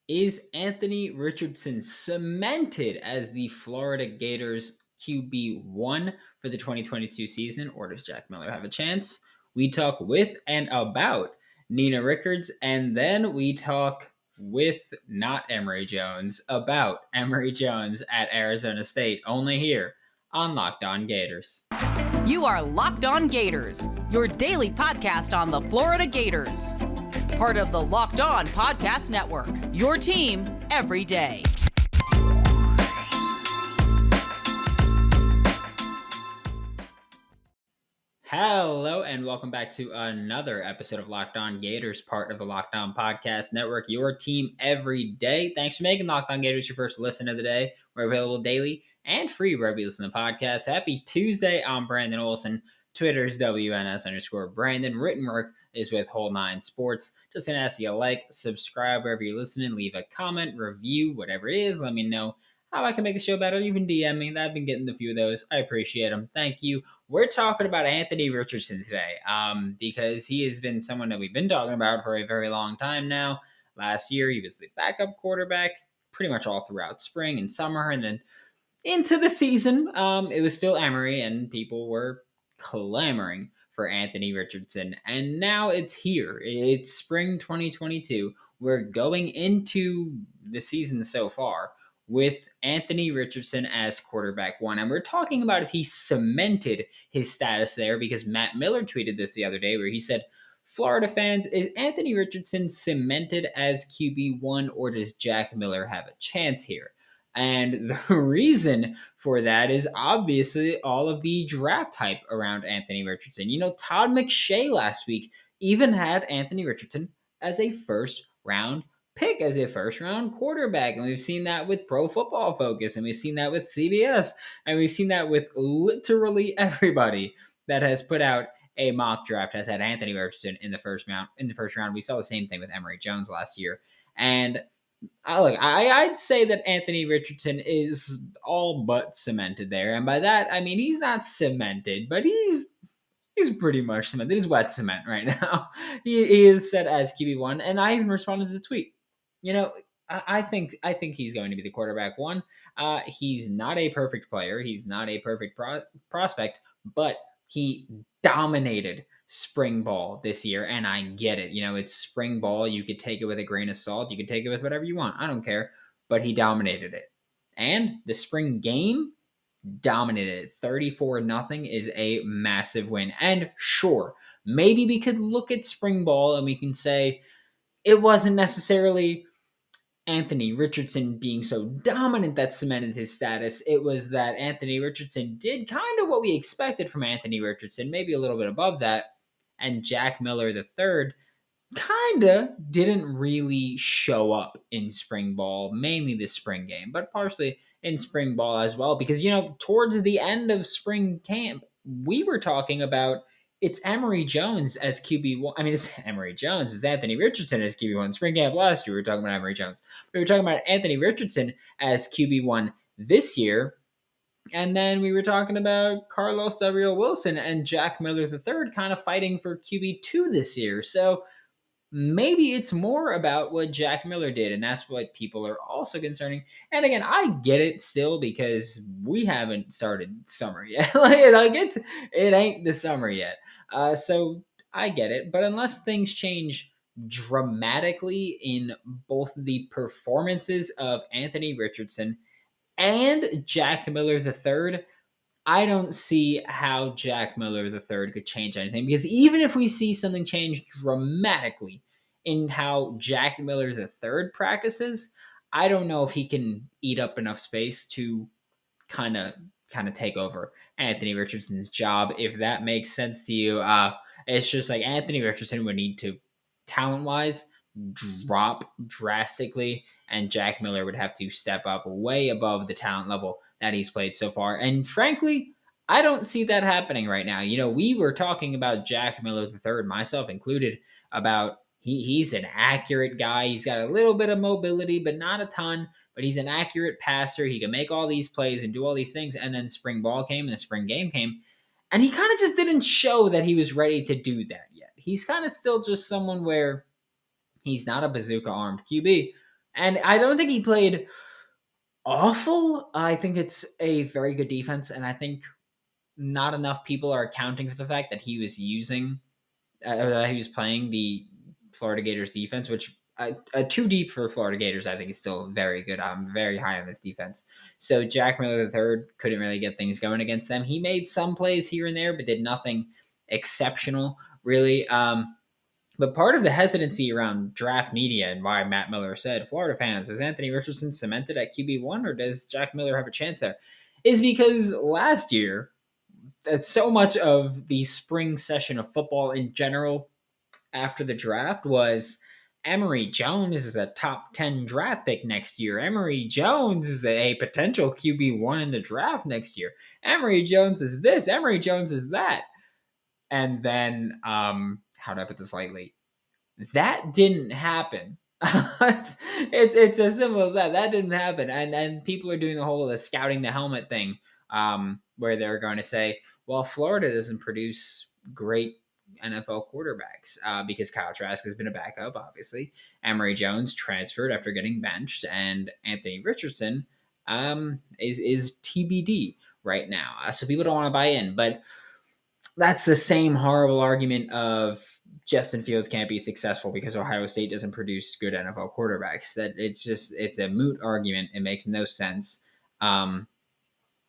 Is Anthony Richardson cemented as the Florida Gators QB1 for the 2022 season, or does Jack Miller have a chance? We talk with and about Nina Rickards, and then we talk with not Emory Jones about Emory Jones at Arizona State, only here on Locked On Gators. You are Locked On Gators, your daily podcast on the Florida Gators. Part of the Locked On Podcast Network, your team every day. Hello and welcome back to another episode of Locked On Gators, part of the Locked On Podcast Network, your team every day. Thanks for making Locked On Gators your first listen of the day. We're available daily and free wherever you listen to podcasts. Happy Tuesday. I'm Brandon Olson. Twitter's WNS_Brandon. Written work is with Whole Nine Sports. Just gonna ask you to like, subscribe wherever you're listening, leave a comment, review, whatever it is. Let me know how I can make the show better. Even DM me. I've been getting a few of those. I appreciate them. Thank you. We're talking about Anthony Richardson today because he has been someone that we've been talking about for a very long time now. Last year, he was the backup quarterback pretty much all throughout spring and summer, and then into the season, it was still Emory, and people were clamoring for Anthony Richardson. And now it's here. It's spring 2022. We're going into the season so far with Anthony Richardson as quarterback one. And we're talking about if he cemented his status there, because Matt Miller tweeted this the other day where he said, Florida fans, is Anthony Richardson cemented as QB1, or does Jack Miller have a chance here? And the reason for that is obviously all of the draft hype around Anthony Richardson. You know, Todd McShay last week even had Anthony Richardson as a first round pick, as a first round quarterback. And we've seen that with Pro Football Focus, and we've seen that with CBS, and we've seen that with literally everybody that has put out a mock draft has had Anthony Richardson in the first round. We saw the same thing with Emory Jones last year. And I'd say that Anthony Richardson is all but cemented there, and by that I mean he's not cemented, but he's pretty much cemented. He's wet cement right now. He is set as QB1, and I even responded to the tweet. You know, I think he's going to be the quarterback one. He's not a perfect player. He's not a perfect prospect, but he dominated spring ball this year, and I get it. You know, it's spring ball. You could take it with a grain of salt. You could take it with whatever you want. I don't care. But he dominated it. And the spring game, dominated. 34-0 is a massive win. And sure, maybe we could look at spring ball and we can say it wasn't necessarily Anthony Richardson being so dominant that cemented his status. It was that Anthony Richardson did kind of what we expected from Anthony Richardson, maybe a little bit above that. And Jack Miller III kinda didn't really show up in spring ball, mainly the spring game, but partially in spring ball as well. Because, you know, towards the end of spring camp, we were talking about it's Emory Jones as QB1. I mean, it's Emory Jones. It's Anthony Richardson as QB1. Spring camp last year, we were talking about Emory Jones. We were talking about Anthony Richardson as QB1 this year. And then we were talking about Carlos Del Rio Wilson and Jack Miller III kind of fighting for QB2 this year. So maybe it's more about what Jack Miller did, and that's what people are also concerning. And again, I get it still because we haven't started summer yet. It ain't the summer yet. So I get it. But unless things change dramatically in both the performances of Anthony Richardson and Jack Miller III, I don't see how Jack Miller III could change anything, because even if we see something change dramatically in how Jack Miller III practices, I don't know if he can eat up enough space to kind of take over Anthony Richardson's job, if that makes sense to you. It's just like Anthony Richardson would need to, talent wise, drop drastically, and Jack Miller would have to step up way above the talent level that he's played so far. And frankly, I don't see that happening right now. You know, we were talking about Jack Miller III, myself included, about he's an accurate guy. He's got a little bit of mobility, but not a ton. But he's an accurate passer. He can make all these plays and do all these things. And then spring ball came and the spring game came, and he kind of just didn't show that he was ready to do that yet. He's kind of still just someone where he's not a bazooka armed QB. And I don't think he played awful. I think it's a very good defense, and I think not enough people are accounting for the fact that he was using he was playing the Florida Gators defense, which too deep for Florida Gators, I think is still very good. I'm very high on this defense. So Jack Miller III couldn't really get things going against them. He made some plays here and there, but did nothing exceptional, really. But part of the hesitancy around draft media and why Matt Miller said, Florida fans, is Anthony Richardson cemented at QB1 or does Jack Miller have a chance there? Is because last year, that so much of the spring session of football in general after the draft was Emory Jones is a top 10 draft pick next year. Emory Jones is a potential QB1 in the draft next year. Emory Jones is this. Emory Jones is that. And then, how do I put this lightly? That didn't happen. It's as simple as that. That didn't happen, and people are doing the whole the scouting the helmet thing, where they're going to say, well, Florida doesn't produce great NFL quarterbacks because Kyle Trask has been a backup. Obviously, Emory Jones transferred after getting benched, and Anthony Richardson is TBD right now. So people don't want to buy in, but that's the same horrible argument of Justin Fields can't be successful because Ohio State doesn't produce good NFL quarterbacks. That it's a moot argument. It makes no sense. Um,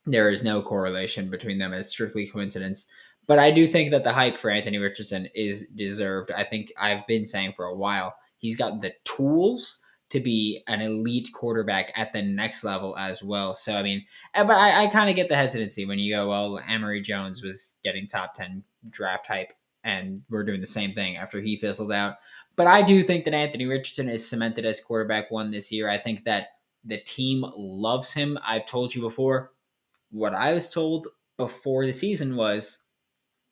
there is no correlation between them. It's strictly coincidence. But I do think that the hype for Anthony Richardson is deserved. I think I've been saying for a while he's got the tools to be an elite quarterback at the next level as well. So I mean, but I kind of get the hesitancy when you go, well, Emory Jones was getting top 10 draft hype, and we're doing the same thing after he fizzled out. But I do think that Anthony Richardson is cemented as quarterback one this year. I think that the team loves him. I've told you before, what I was told before the season was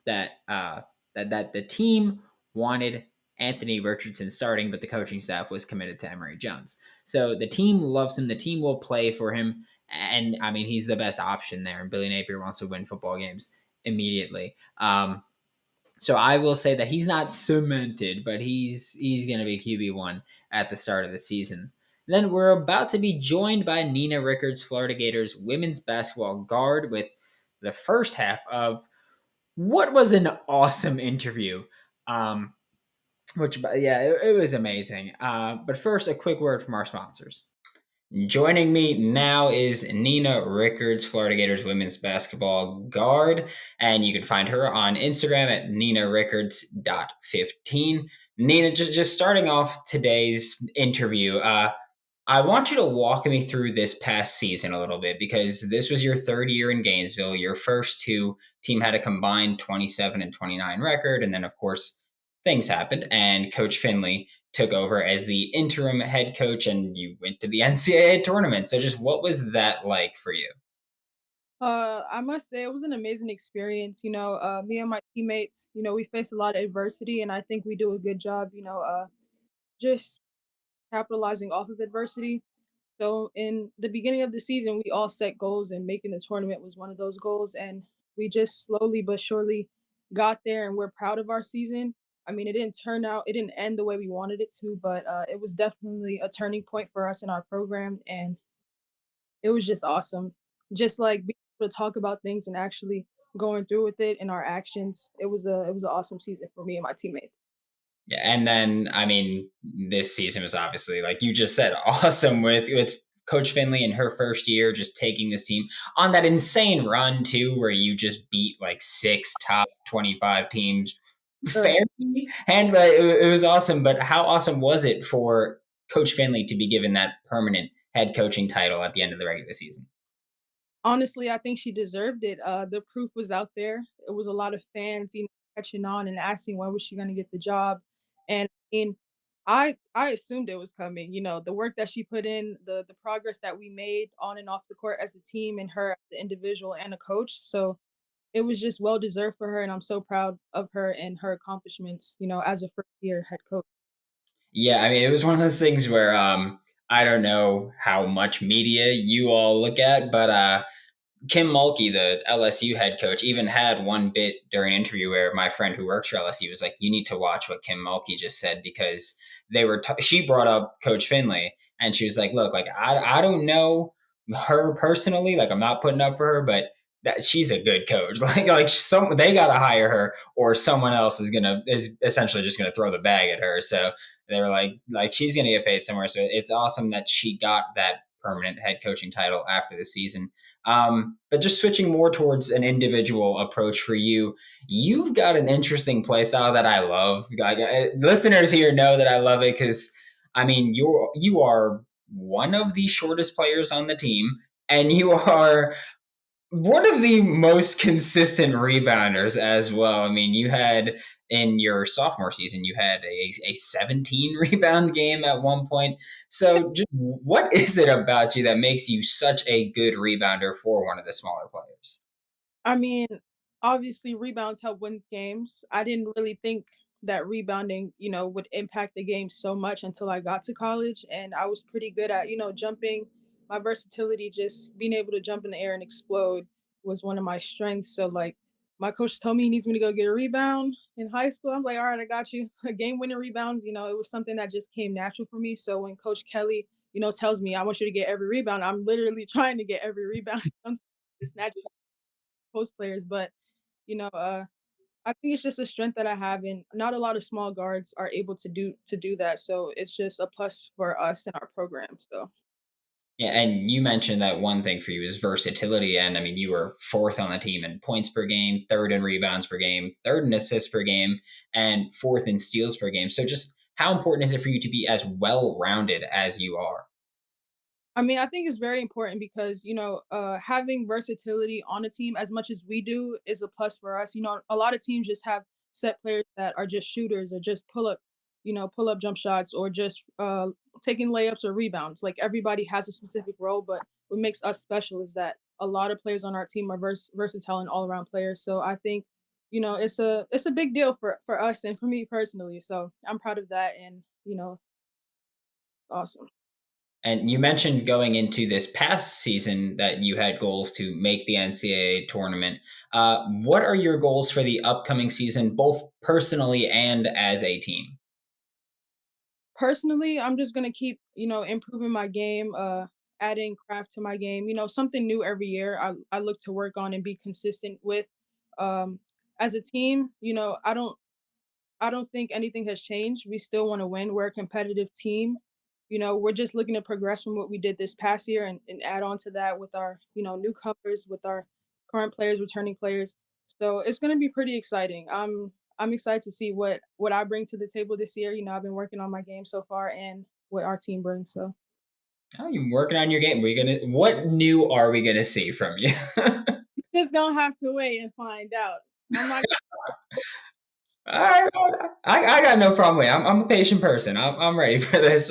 that that the team wanted Anthony Richardson starting, but the coaching staff was committed to Emory Jones. So the team loves him. The team will play for him, and I mean he's the best option there. And Billy Napier wants to win football games immediately. So I will say that he's not cemented, but he's going to be QB1 at the start of the season. And then we're about to be joined by Nina Rickards, Florida Gators women's basketball guard, with the first half of what was an awesome interview. Which yeah, it was amazing. But first, a quick word from our sponsors. Joining me now is Nina Rickards, Florida Gators women's basketball guard, and you can find her on Instagram at ninarickards.15. Nina, just starting off today's interview, I want you to walk me through this past season a little bit because this was your third year in Gainesville. Your first two team had a combined 27 and 29 record, and then of course things happened, and Coach Finley took over as the interim head coach, and you went to the NCAA tournament. So, just what was that like for you? I must say it was an amazing experience. Me and my teammates, we faced a lot of adversity, and I think we do a good job, just capitalizing off of adversity. So in the beginning of the season, we all set goals, and making the tournament was one of those goals. And we just slowly but surely got there, and we're proud of our season. I mean, it didn't end the way we wanted it to, but it was definitely a turning point for us in our program, and it was just awesome. Just like being able to talk about things and actually going through with it in our actions. It was an awesome season for me and my teammates. Yeah, and then I mean, this season was obviously like you just said, awesome with Coach Finley in her first year, just taking this team on that insane run too, where you just beat like six top 25 teams Right. fairly, and it was awesome. But how awesome was it for Coach Finley to be given that permanent head coaching title at the end of the regular season? Honestly, I think she deserved it. The proof was out there. It was a lot of fans, catching on and asking when was she going to get the job. And I assumed it was coming. The work that she put in, the progress that we made on and off the court as a team, and her as the individual and a coach. So it was just well deserved for her, and I'm so proud of her and her accomplishments. As a first year head coach. Yeah, I mean, it was one of those things where I don't know how much media you all look at, but Kim Mulkey, the LSU head coach, even had one bit during an interview where my friend who works for LSU was like, "You need to watch what Kim Mulkey just said because she brought up Coach Finley." And she was like, look, like, I don't know her personally, like, I'm not putting up for her, but that she's a good coach. They got to hire her, or someone else is essentially just gonna throw the bag at her. So they were like she's gonna get paid somewhere. So it's awesome that she got that permanent head coaching title after the season. But just switching more towards an individual approach for you, you've got an interesting play style that I love. Listeners here know that I love it because I mean you are one of the shortest players on the team, and you are one of the most consistent rebounders as well. I mean, you had in your sophomore season, you had a 17 rebound game at one point. So, just what is it about you that makes you such a good rebounder for one of the smaller players? I mean, obviously rebounds help win games. I didn't really think that rebounding, would impact the game so much until I got to college, and I was pretty good at, jumping. My versatility, just being able to jump in the air and explode, was one of my strengths. So like my coach told me he needs me to go get a rebound in high school. I'm like, all right, I got you. Game winning rebounds, it was something that just came natural for me. So when Coach Kelly, tells me I want you to get every rebound, I'm literally trying to get every rebound. I'm just snatch post players, but I think it's just a strength that I have, and not a lot of small guards are able to do that. So it's just a plus for us in our program. So Yeah, and you mentioned that one thing for you is versatility. And I mean, you were fourth on the team in points per game, third in rebounds per game, third in assists per game, and fourth in steals per game. So, just how important is it for you to be as well rounded as you are? I mean, I think it's very important because, having versatility on a team as much as we do is a plus for us. A lot of teams just have set players that are just shooters or just pull up jump shots or just taking layups or rebounds. Like everybody has a specific role, but what makes us special is that a lot of players on our team are versatile and all around players. So I think, it's a big deal for us and for me personally. So I'm proud of that, and awesome. And you mentioned going into this past season that you had goals to make the NCAA tournament. What are your goals for the upcoming season, both personally and as a team? Personally, I'm just gonna keep, improving my game, adding craft to my game, something new every year. I look to work on and be consistent with. Um, as a team, I don't think anything has changed. We still want to win. We're a competitive team. We're just looking to progress from what we did this past year and add on to that with our, newcomers, with our current players, returning players. So it's gonna be pretty exciting. I'm excited to see what I bring to the table this year. I've been working on my game so far and what our team brings. So Oh, you're working on your game. What new are we gonna see from you? just gonna have to wait and find out. I'm not All right, I got no problem with it. I'm a patient person. I'm ready for this.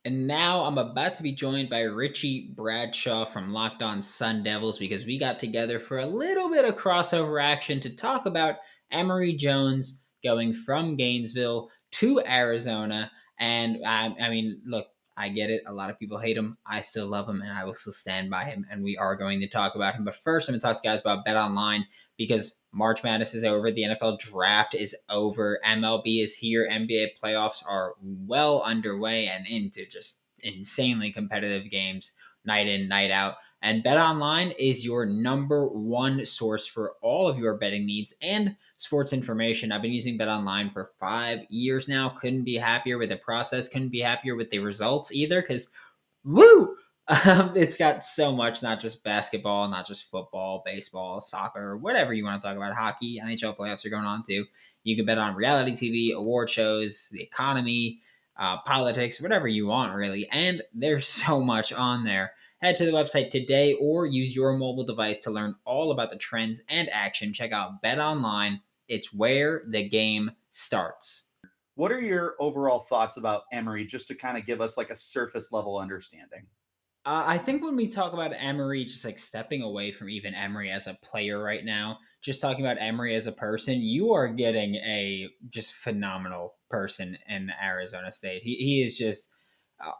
And now I'm about to be joined by Richie Bradshaw from Locked On Sun Devils because we got together for a little bit of crossover action to talk about Emory Jones going from Gainesville to Arizona. And I mean, look, I get it. A lot of people hate him. I still love him, and I will still stand by him. And we are going to talk about him. But first, I'm going to talk to you guys about Bet Online because March Madness is over. The NFL draft is over. MLB is here. NBA playoffs are well underway and into just insanely competitive games night in, night out. And Bet Online is your number one source for all of your betting needs and sports information. I've been using Bet Online for 5 years now. Couldn't be happier with the process. Couldn't be happier with the results either because woo! It's got so much, not just basketball, not just football, baseball, soccer, whatever you want to talk about. Hockey, NHL playoffs are going on too. You can bet on reality TV, award shows, the economy, politics, whatever you want, really. And there's so much on there. Head to the website today or use your mobile device to learn all about the trends and action. Check out Bet Online. It's where the game starts. What are your overall thoughts about Emory, just to kind of give us like a surface level understanding? I think when we talk about Emery, just like stepping away from even Emery as a player right now, just talking about Emery as a person, you are getting a just phenomenal person in Arizona State. He is just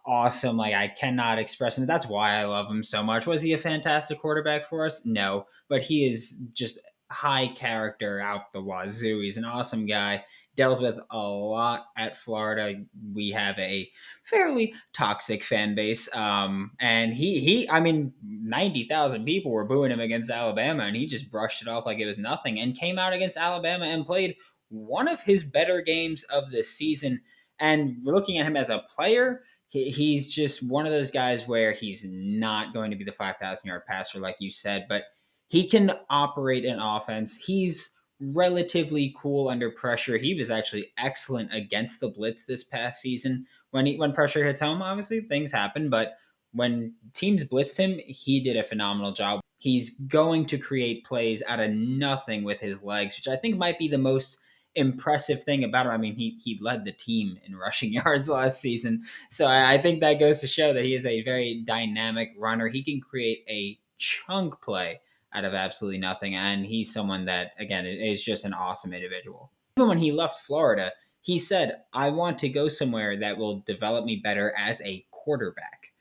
awesome. Like I cannot express him. That's why I love him so much. Was he a fantastic quarterback for us? No, but he is just high character out the wazoo. He's an awesome guy. dealt with a lot at Florida. We have a fairly toxic fan base. And I mean, 90,000 people were booing him against Alabama, and he just brushed it off like it was nothing and came out against Alabama and played one of his better games of the season. And we're looking at him as a player. He's just one of those guys where he's not going to be the 5,000-yard passer, like you said, but he can operate an offense. He's relatively cool under pressure. He was actually excellent against the blitz this past season. When pressure hits home, obviously things happen, but when teams blitzed him, he did a phenomenal job. He's going to create plays out of nothing with his legs, which I think might be the most impressive thing about him. I mean, he led the team in rushing yards last season, so I think that goes to show that he is a very dynamic runner. He can create a chunk play out of absolutely nothing, and he's someone that, again, is just an awesome individual. Even when he left Florida, he said, "I want to go somewhere that will develop me better as a quarterback."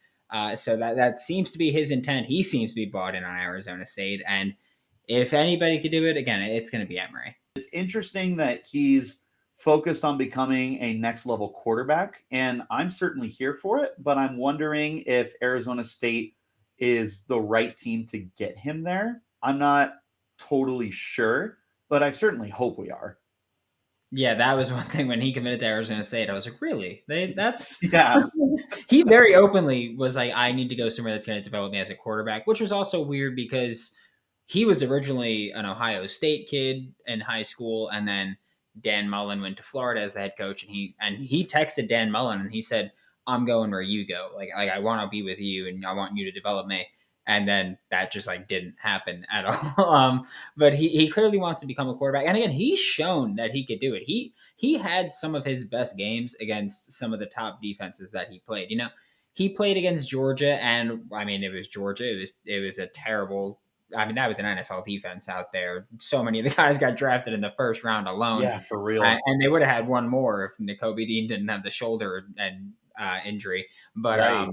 So that seems to be his intent. He seems to be bought in on Arizona State, and if anybody could do it, again, it's going to be Emory. It's interesting that he's focused on becoming a next level quarterback, and I'm certainly here for it, but I'm wondering if Arizona State is the right team to get him there. I'm not totally sure, but I certainly hope we are. Yeah, that was one thing when he committed to Arizona State. I was like, really? That's Yeah. He very openly was like, I need to go somewhere that's going to develop me as a quarterback, which was also weird because he was originally an Ohio State kid in high school, and then Dan Mullen went to Florida as the head coach, and he texted Dan Mullen and he said, "I'm going where you go. Like I want to be with you, and I want you to develop me." And then that just like didn't happen at all. But he clearly wants to become a quarterback, and again, he's shown that he could do it. He had some of his best games against some of the top defenses that he played. You know, he played against Georgia, and I mean, it was Georgia. It was a terrible. I mean, that was an NFL defense out there. So many of the guys got drafted in the first round alone. Yeah, for real. And they would have had one more if Nakobe Dean didn't have the shoulder and injury. But Right.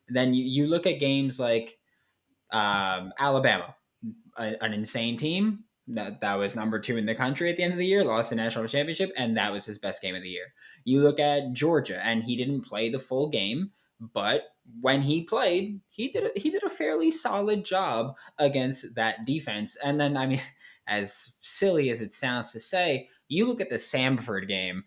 then you look at games like Alabama, an insane team that was number 2 in the country at the end of the year, lost the national championship, and that was his best game of the year. You look at Georgia, and he didn't play the full game, but when he played, he did a fairly solid job against that defense. And then, I mean, as silly as it sounds to say, you look at the Samford game,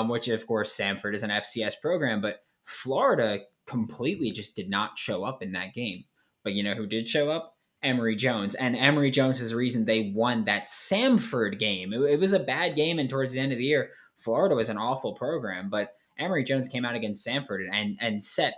which of course Samford is an FCS program, but Florida completely just did not show up in that game. But you know who did show up? Emory Jones. And Emory Jones is the reason they won that Samford game. It was a bad game, and towards the end of the year, Florida was an awful program, but Emory Jones came out against Samford and set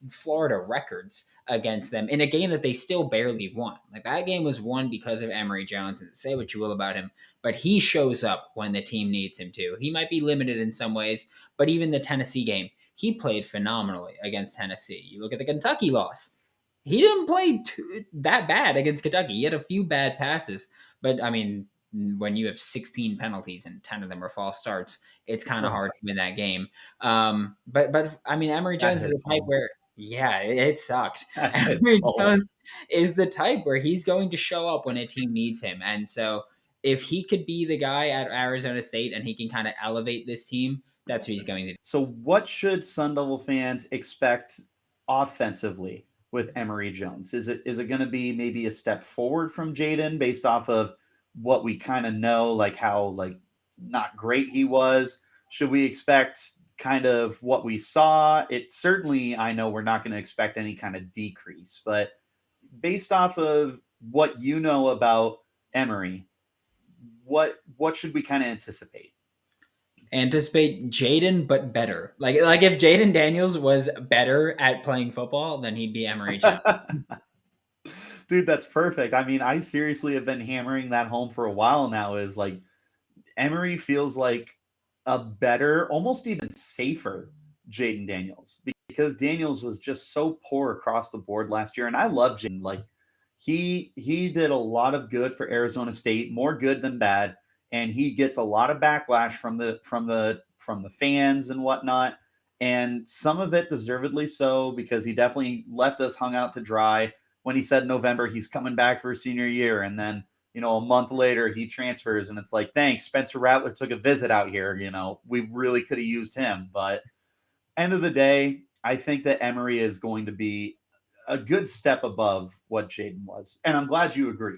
Florida records against them in a game that they still barely won. Like that game was won because of Emory Jones, and say what you will about him, but he shows up when the team needs him to. He might be limited in some ways, but even the Tennessee game, he played phenomenally against Tennessee. You look at the Kentucky loss, he didn't play that bad against Kentucky. He had a few bad passes, but I mean, when you have 16 penalties and 10 of them are false starts, it's kind of hard to win that game. But I mean, Emory Jones is the type where, yeah, it sucked. Emory Jones is the type where he's going to show up when a team needs him, and so if he could be the guy at Arizona State and he can kind of elevate this team, that's what he's going to do. So, what should Sun Devil fans expect offensively with Emory Jones? Is it going to be maybe a step forward from Jaden based off of what we kind of know, like how like not great he was? Should we expect kind of what we saw? It certainly, I know we're not going to expect any kind of decrease, but based off of what you know about Emory, what should we kind of anticipate? Anticipate Jaden, but better. Like if Jaden Daniels was better at playing football, then he'd be Emory Jones. Dude, that's perfect. I mean, I seriously have been hammering that home for a while now. Is like Emory feels like a better, almost even safer Jaden Daniels, because Daniels was just so poor across the board last year. And I love Jaden. Like he did a lot of good for Arizona State, more good than bad. And he gets a lot of backlash from the fans and whatnot. And some of it deservedly so, because he definitely left us hung out to dry when he said in November he's coming back for a senior year. And then a month later he transfers and it's like, thanks, Spencer Rattler took a visit out here. We really could have used him. But end of the day, I think that Emory is going to be a good step above what Jaden was. And I'm glad you agree.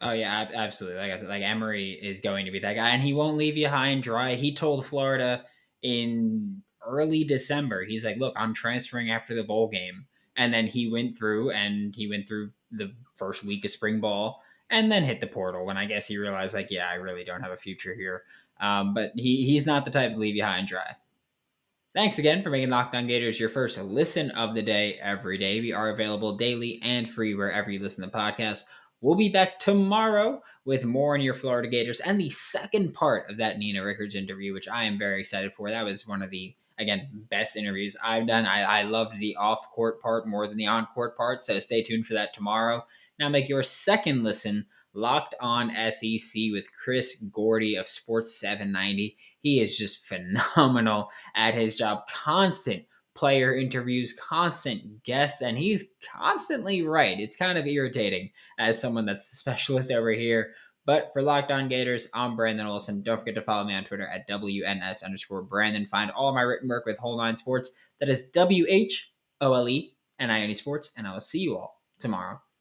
Oh yeah, absolutely. Like I said, like Emory is going to be that guy, and he won't leave you high and dry. He told Florida in early December, he's like, "Look, I'm transferring after the bowl game," and then he went through the first week of spring ball, and then hit the portal. When I guess he realized, like, yeah, I really don't have a future here. But he's not the type to leave you high and dry. Thanks again for making Locked On Gators your first listen of the day every day. We are available daily and free wherever you listen to podcasts. We'll be back tomorrow with more on your Florida Gators and the second part of that Nina Rickards interview, which I am very excited for. That was one of the, again, best interviews I've done. I loved the off-court part more than the on-court part, so stay tuned for that tomorrow. Now make your second listen Locked On SEC with Chris Gordy of Sports 790. He is just phenomenal at his job. Constant player interviews, constant guests, and he's constantly right. It's kind of irritating as someone that's a specialist over here. But for Locked On Gators, I'm Brandon Olson. Don't forget to follow me on Twitter at WNS_Brandon. Find all my written work with Whole Nine Sports. That is WHOLE and Ione Sports. And I will see you all tomorrow.